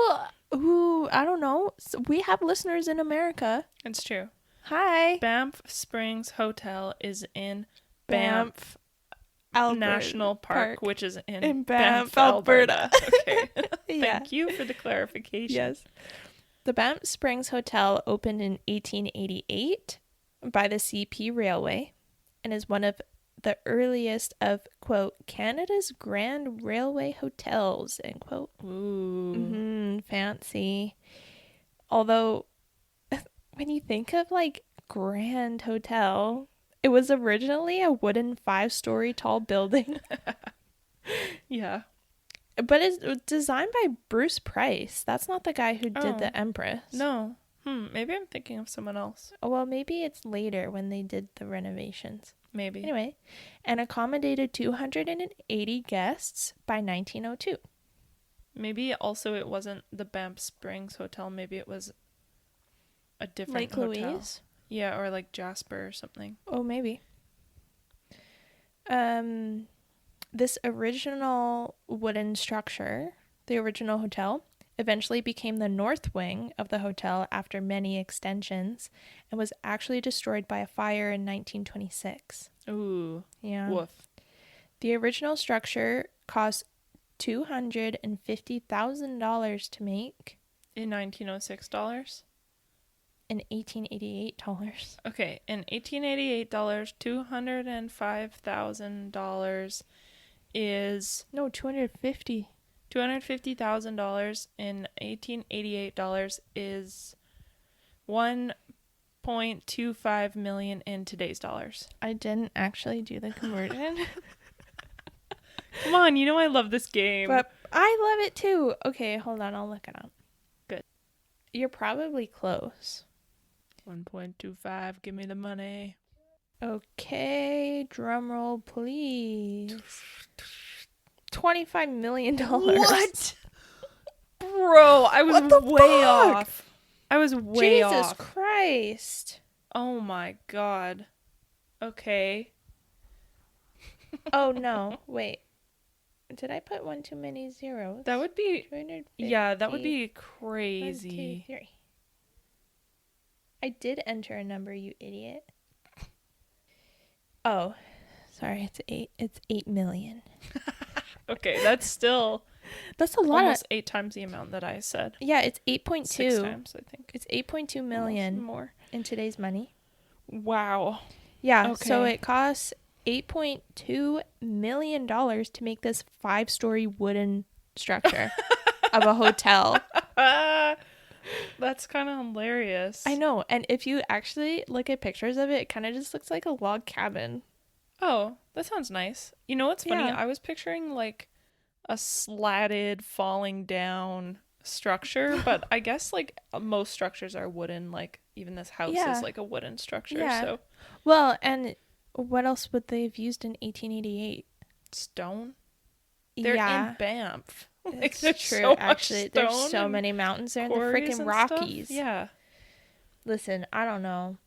who, I don't know, we have listeners in America. It's true. Hi. Banff Springs Hotel is in Banff National Park, which is in Banff, Alberta. Okay. Yeah. Thank you for the clarification. Yes. The Banff Springs Hotel opened in 1888 by the CP Railway and is one of the earliest of, quote, Canada's Grand Railway Hotels, end quote. Ooh. Fancy. Although, when you think of, like, Grand Hotel, it was originally a wooden 5-story tall building. Yeah. But it's designed by Bruce Price. That's not the guy who did the Empress. No. Maybe I'm thinking of someone else. Oh, well, maybe it's later when they did the renovations. Maybe. Anyway, and accommodated 280 guests by 1902. Maybe also it wasn't the Banff Springs Hotel. Maybe it was a different Lake hotel. Louise? Yeah, or like Jasper or something. Oh, maybe. This original wooden structure, the original hotel, eventually became the north wing of the hotel after many extensions and was actually destroyed by a fire in 1926. Ooh. Yeah. Woof. The original structure cost $250,000 to make In 1906 dollars? in 1888 dollars. Okay, in 1888 dollars, $205,000 is No, 250. $250,000 in 1888 dollars is 1.25 million in today's dollars. I didn't actually do the conversion. Come on, you know I love this game. But I love it too. Okay, hold on, I'll look it up. Good. You're probably close. 1.25, give me the money. Okay, drum roll please. $25 million. What? Bro, I was way off. I was way off. Jesus Christ. Oh my god. Okay. Oh no, wait. Did I put one too many zeros? That would be... 250, Yeah, that would be crazy. 1, 2, 3. I did enter a number, you idiot. Oh, sorry, it's 8. It's 8 million. Okay, that's still... That's a lot. Almost 8 times the amount that I said. Yeah, it's 8.2. 6 times, I think. It's 8.2 million Almost more in today's money. Wow. Yeah, Okay. so it costs $8.2 million to make this 5-story wooden structure of a hotel. That's kind of hilarious. I know, and if you actually look at pictures of it, it kind of just looks like a log cabin. Oh, that sounds nice. You know what's funny? Yeah. I was picturing like a slatted, falling down structure, but I guess like most structures are wooden. Like even this house is like a wooden structure. Yeah. So Well, and what else would they have used in 1888? stone. They're in Banff. Like, It's there's true, so much actually. There's stone so and many mountains there in the quarries freaking and Rockies. stuff. Yeah. Listen, I don't know.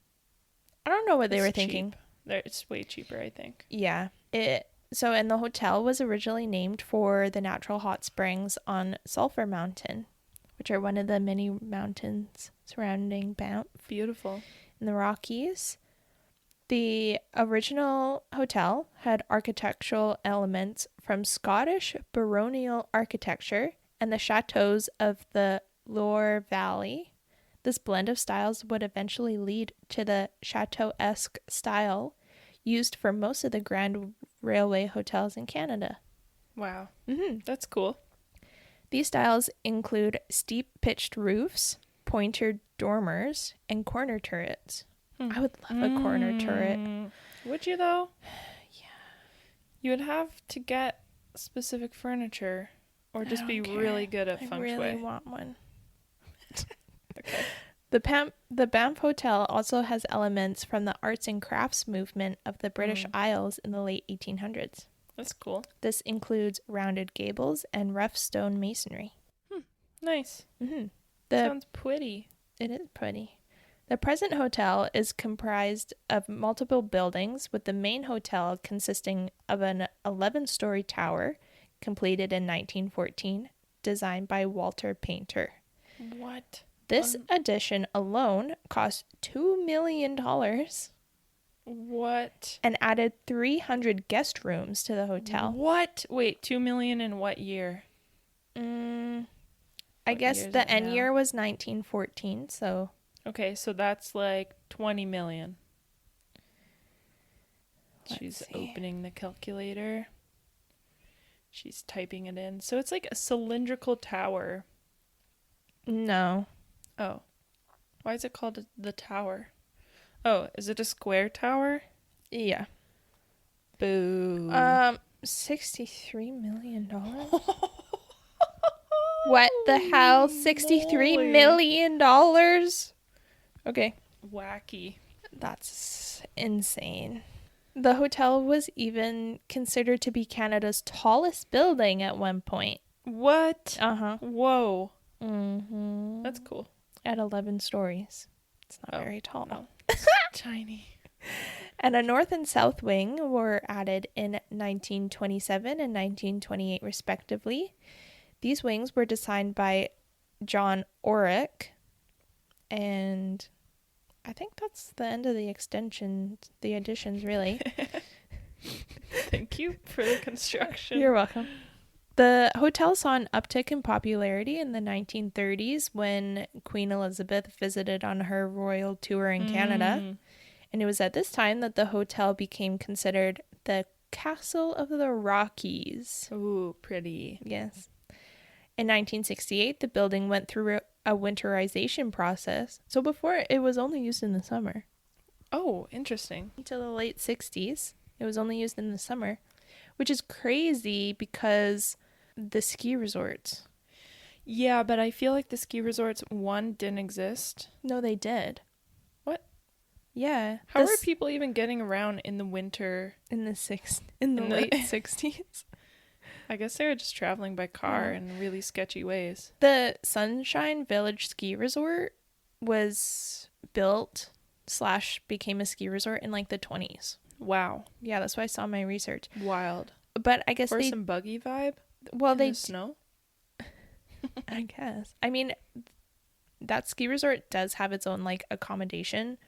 I don't know what they It's were thinking. cheap. It's way cheaper, I think. Yeah. And the hotel was originally named for the natural hot springs on Sulphur Mountain, which are one of the many mountains surrounding Banff Beautiful. in the Rockies. The original hotel had architectural elements from Scottish baronial architecture and the chateaus of the Loire Valley. This blend of styles would eventually lead to the chateau-esque style used for most of the Grand Railway hotels in Canada. Wow. Mm-hmm. That's cool. These styles include steep pitched roofs, pointed dormers, and corner turrets. I would love a corner turret. Would you though? Yeah. You would have to get specific furniture or just be really good at feng shui. I really want one. Okay. The Banff Hotel also has elements from the arts and crafts movement of the British Isles in the late 1800s. That's cool. This includes rounded gables and rough stone masonry. Nice. Mm-hmm. Sounds pretty. It is pretty. The present hotel is comprised of multiple buildings, with the main hotel consisting of an 11-story tower completed in 1914, designed by Walter Painter. What? This addition alone cost $2 million What? and added 300 guest rooms to the hotel. What? Wait, 2 million in what year? I What guess year is the it end now? year was 1914, so... Okay, so that's like 20 million. Let's She's see. opening the calculator. She's typing it in. So it's like a cylindrical tower. No. Oh. Why is it called the tower? Oh, is it a square tower? Yeah. Boo. $63 million? What the hell? $63 million? Okay. Wacky. That's insane. The hotel was even considered to be Canada's tallest building at one point. What? Uh-huh. Whoa. Mm-hmm. That's cool. At 11 stories. It's not very tall. No. It's tiny. And a north and south wing were added in 1927 and 1928 respectively. These wings were designed by John Orrick, and I think that's the end of the additions really. Thank you for the construction. You're welcome. The hotel saw an uptick in popularity in the 1930s when Queen Elizabeth visited on her royal tour in Canada. And it was at this time that the hotel became considered the Castle of the Rockies. Ooh, pretty. Yes. In 1968, the building went through a winterization process. So before, it was only used in the summer. Oh, interesting. Until the late 60s, it was only used in the summer, which is crazy because the ski resorts. Yeah, but I feel like the ski resorts, one, didn't exist. No, they did. What? Yeah. How are people even getting around in the winter? In the late 60s? I guess they were just traveling by car in really sketchy ways. The Sunshine Village Ski Resort was built / became a ski resort in like the 20s. Wow. Yeah, that's what I saw in my research. Wild. But I guess Horse and buggy vibe? Well, they snow? I guess. I mean, that ski resort does have its own like accommodation.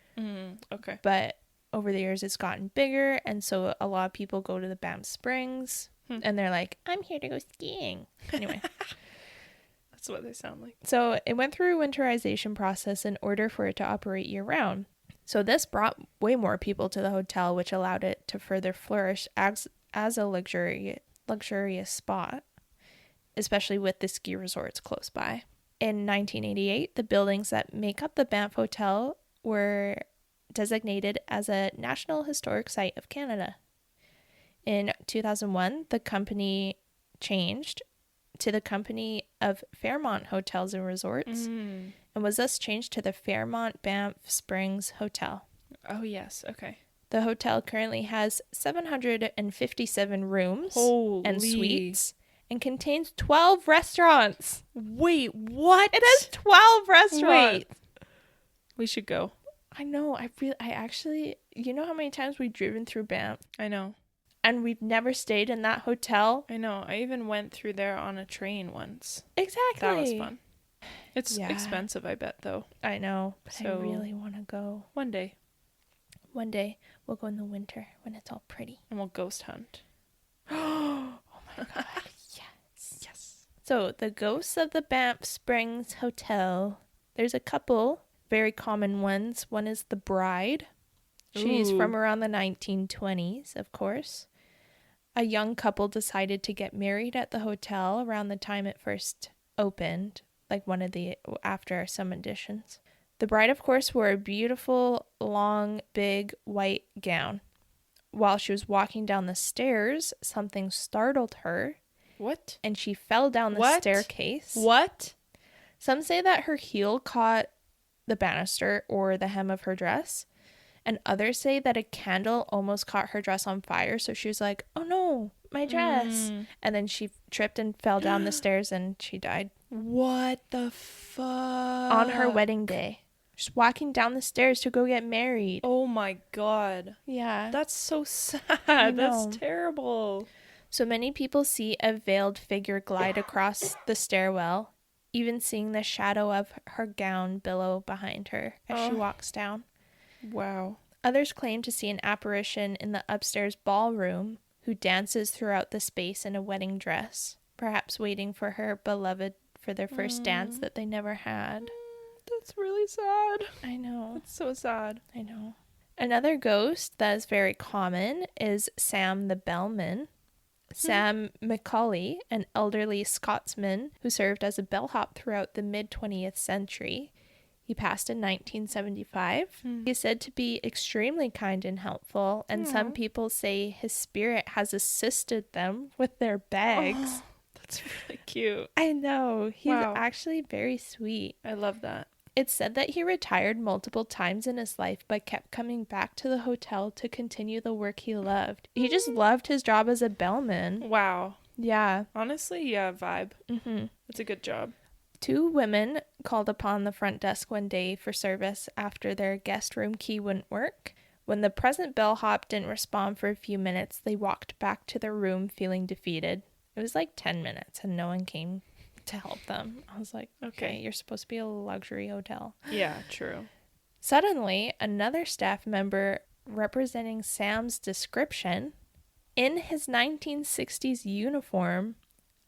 Okay. But over the years it's gotten bigger, and so a lot of people go to the Banff Springs and they're like, I'm here to go skiing. Anyway. That's what they sound like. So it went through a winterization process in order for it to operate year round. So this brought way more people to the hotel, which allowed it to further flourish as a luxurious spot, especially with the ski resorts close by. In 1988, the buildings that make up the Banff Hotel were designated as a National Historic Site of Canada. In 2001, the company changed to the Company of Fairmont Hotels and Resorts and was thus changed to the Fairmont Banff Springs Hotel. Oh, yes. Okay. The hotel currently has 757 rooms and suites and contains 12 restaurants. Wait, what? It has 12 restaurants. Wait. We should go. I know. I actually, you know how many times we've driven through Banff? I know. And we've never stayed in that hotel? I know. I even went through there on a train once. Exactly. That was fun. It's expensive, I bet, though. I know. But so, I really want to go. One day. One day, we'll go in the winter when it's all pretty. And we'll ghost hunt. Oh my God. Yes. Yes. So, the ghosts of the Banff Springs Hotel. There's a couple very common ones. One is the bride. She's from around the 1920s, of course. A young couple decided to get married at the hotel around the time it first opened, like after some additions. The bride, of course, wore a beautiful, long, big white gown. While she was walking down the stairs, something startled her. What? And she fell down the staircase. What? Some say that her heel caught the banister or the hem of her dress. And others say that a candle almost caught her dress on fire. So she was like, oh no, my dress. And then she tripped and fell down the stairs and she died. What the fuck? On her wedding day. Just walking down the stairs to go get married. Oh my God. Yeah. That's so sad. That's terrible. So many people see a veiled figure glide across the stairwell, even seeing the shadow of her gown billow behind her as she walks down. Wow. Others claim to see an apparition in the upstairs ballroom who dances throughout the space in a wedding dress, perhaps waiting for her beloved for their first dance that they never had. That's really sad. I know. It's so sad. I know. Another ghost that is very common is Sam the Bellman. Sam Macaulay, an elderly Scotsman who served as a bellhop throughout the mid-20th century. He passed in 1975. He is said to be extremely kind and helpful, and some people say his spirit has assisted them with their bags. Oh, that's really cute. I know. He's actually very sweet. I love that. It's said that he retired multiple times in his life, but kept coming back to the hotel to continue the work he loved. He just loved his job as a bellman. Wow. Yeah. Honestly, yeah, vibe. It's a good job. 2 women called upon the front desk one day for service after their guest room key wouldn't work. When the present bellhop didn't respond for a few minutes, they walked back to their room feeling defeated. It was like 10 minutes and no one came to help them. I was like, okay, you're supposed to be a luxury hotel. Yeah, true. Suddenly, another staff member representing Sam's description, in his 1960s uniform,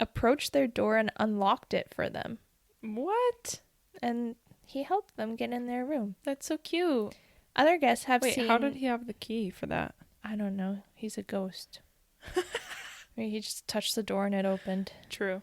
approached their door and unlocked it for them. What? And he helped them get in their room. That's so cute. Other guests have Wait, seen... how did he have the key for that? I don't know. He's a ghost. Maybe he just touched the door and it opened. True.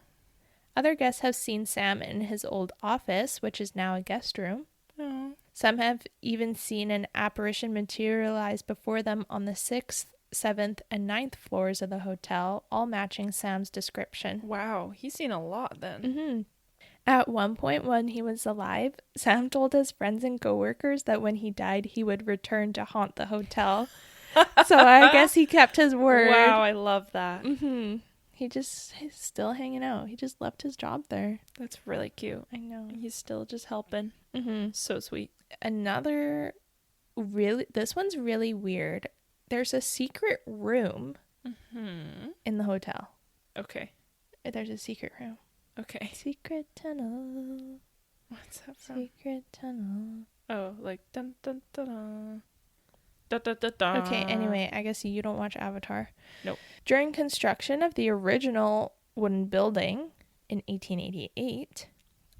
Other guests have seen Sam in his old office, which is now a guest room. Oh. Some have even seen an apparition materialize before them on the 6th, 7th, and 9th floors of the hotel, all matching Sam's description. Wow, he's seen a lot then. Mm-hmm. At one point when he was alive, Sam told his friends and coworkers that when he died, he would return to haunt the hotel. So I guess he kept his word. Wow, I love that. Mm-hmm. He's still hanging out. He just left his job there. That's really cute. I know. He's still just helping. Mm-hmm. So sweet. This one's really weird. There's a secret room in the hotel. Okay. There's a secret room. Okay. Secret tunnel. What's that from? Secret tunnel. Oh, like dun dun dun dun. Da, da, da, da. Okay, anyway, I guess you don't watch Avatar. Nope. During construction of the original wooden building in 1888,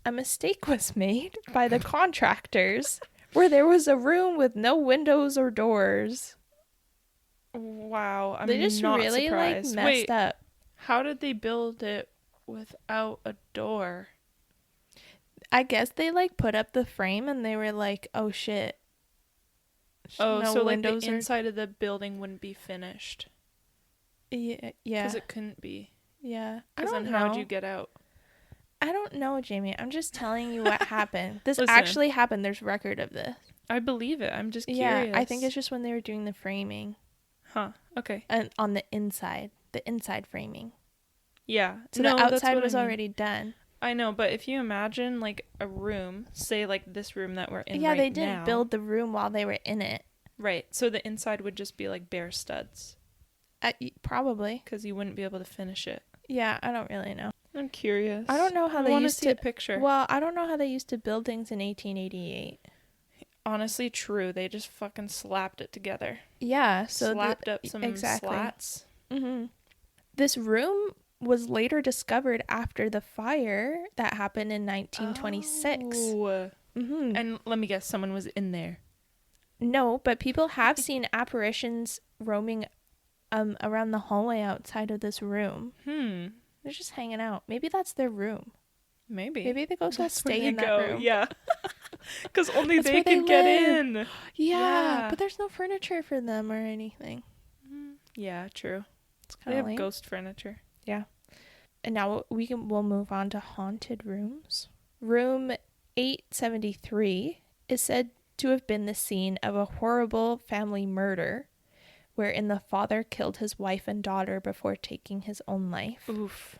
a mistake was made by the contractors where there was a room with no windows or doors. Wow, I'm They just not really surprised. like messed up. How did they build it without a door? I guess they like put up the frame and they were like, "Oh shit." Oh, no so like the windows inside of the building wouldn't be finished. Yeah. Because it couldn't be. Yeah. I Because don't then know. how would you get out? I don't know, Jamie. I'm just telling you what happened. This Listen. actually happened. There's record of this. I believe it. I'm just curious. Yeah, I think it's just when they were doing the framing. Huh. Okay. And on the inside framing. Yeah. So no, the that's outside what was I mean. already done. I know, but if you imagine like a room, say like this room that we're in Yeah, right they didn't now. build the room while they were in it. Right. So the inside would just be like bare studs. Probably. Because you wouldn't be able to finish it. Yeah, I don't really know. I'm curious. I don't know how I they want to used see to a picture. Well, I don't know how they used to build things in 1888. Honestly, true. They just fucking slapped it together. Yeah, so slapped up some slats. Mm-hmm. This room was later discovered after the fire that happened in 1926. Oh. Mm-hmm. And let me guess, someone was in there. No, but people have seen apparitions roaming around the hallway outside of this room. They're just hanging out. Maybe that's their room. Maybe the ghosts all stay in that room. Yeah. Because only That's they where they can get live. in. Yeah, but there's no furniture for them or anything. Yeah, true. It's They kind have of lame. ghost furniture. Yeah. And now we'll move on to haunted rooms. Room 873 is said to have been the scene of a horrible family murder wherein the father killed his wife and daughter before taking his own life. Oof.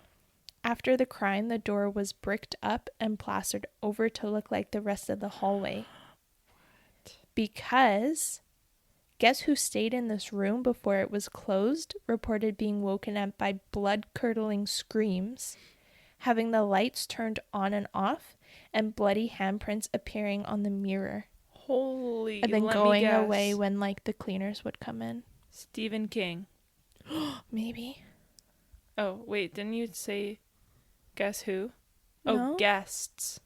After the crime, the door was bricked up and plastered over to look like the rest of the hallway. Because guess who stayed in this room before it was closed? Reported being woken up by blood-curdling screams, having the lights turned on and off, and bloody handprints appearing on the mirror. Holy. And then let me going guess. away when like the cleaners would come in. Stephen King. Maybe. Oh, wait, didn't you say guess who? No? Oh, guests.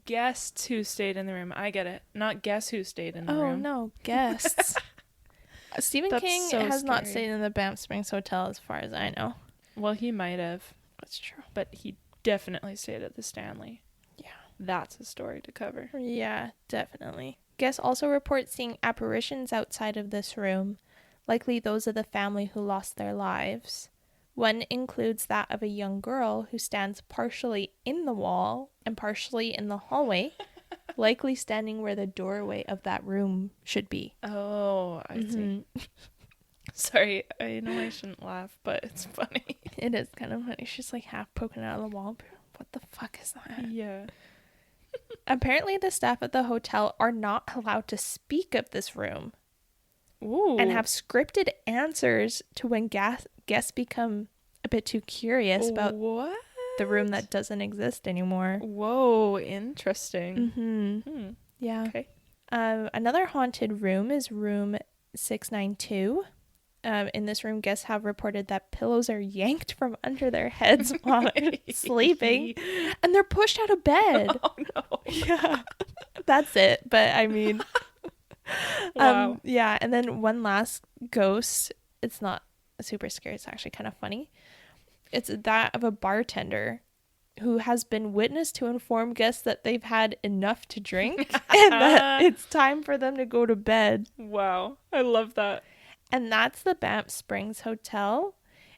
Guests who stayed in the room. I get it. Not guess who stayed in the room. Oh, no. Guests. Stephen That's King so has not scary. stayed in the Banff Springs Hotel as far as I know. Well, he might have, That's true. but he definitely stayed at the Stanley. Yeah. That's a story to cover. Yeah, definitely. Guests also report seeing apparitions outside of this room, likely those of the family who lost their lives. One includes that of a young girl who stands partially in the wall and partially in the hallway, likely standing where the doorway of that room should be. Oh, I see. Sorry, I know I shouldn't laugh, but it's funny. It is kind of funny. She's like half poking out of the wall. What the fuck is that? Yeah. Apparently, the staff at the hotel are not allowed to speak of this room. Ooh. And have scripted answers to when guests become a bit too curious about what? the room that doesn't exist anymore. Whoa, interesting. Mm-hmm. Yeah. Okay. Another haunted room is room 692. in this room, guests have reported that pillows are yanked from under their heads while they're sleeping, and they're pushed out of bed. Oh no. Yeah, that's it. But I mean, Wow. yeah. And then one last ghost. It's not super scary. It's actually kind of funny. It's that of a bartender who has been witnessed to inform guests that they've had enough to drink and that it's time for them to go to bed. Wow. I love that. And that's the Banff Springs Hotel.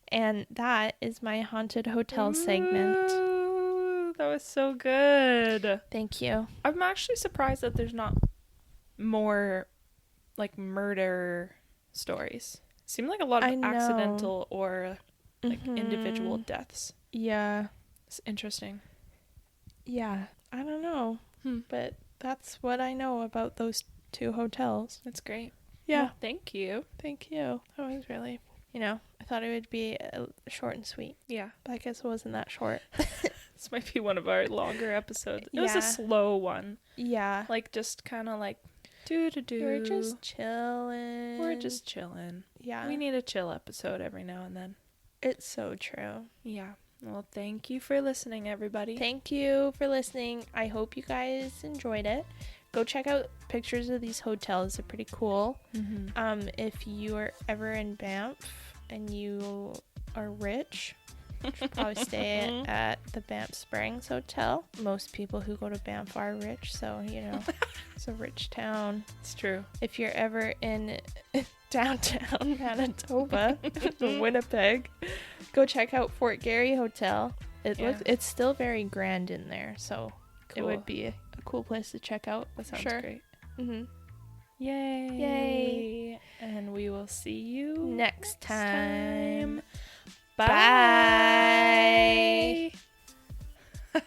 And that is my haunted hotel segment. Ooh, that was so good. Thank you. I'm actually surprised that there's not more like murder stories. Seem like a lot I of know. accidental or like individual deaths. Yeah. It's interesting. Yeah. I don't know. But that's what I know about those two hotels. That's great. Yeah. Well, thank you. Thank you. That was really, I thought it would be short and sweet. Yeah. But I guess it wasn't that short. This might be one of our longer episodes. It was Yeah. a slow one. Yeah. Like just kind of like do-do-do. We're just chilling. We're just chilling. Yeah. We need a chill episode every now and then. It's so true. Yeah. Well, thank you for listening, everybody. Thank you for listening. I hope you guys enjoyed it. Go check out pictures of these hotels. They're pretty cool. Mm-hmm. If you are ever in Banff and you are rich, you should probably stay at the Banff Springs Hotel. Most people who go to Banff are rich, so it's a rich town. It's true. If you're ever in downtown Manitoba, Winnipeg, go check out Fort Garry Hotel. It's still very grand in there, so it would be a cool place to check out. That sounds sure. great. Mm-hmm. Yay. Yay. And we will see you Next time. Bye.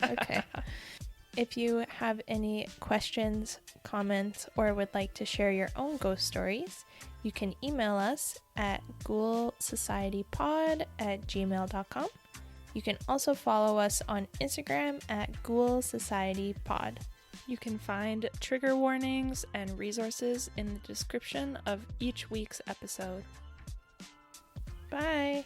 Okay. If you have any questions, comments, or would like to share your own ghost stories, you can email us at ghoulsocietypod@gmail.com. You can also follow us on Instagram at ghoulsocietypod. You can find trigger warnings and resources in the description of each week's episode. Bye.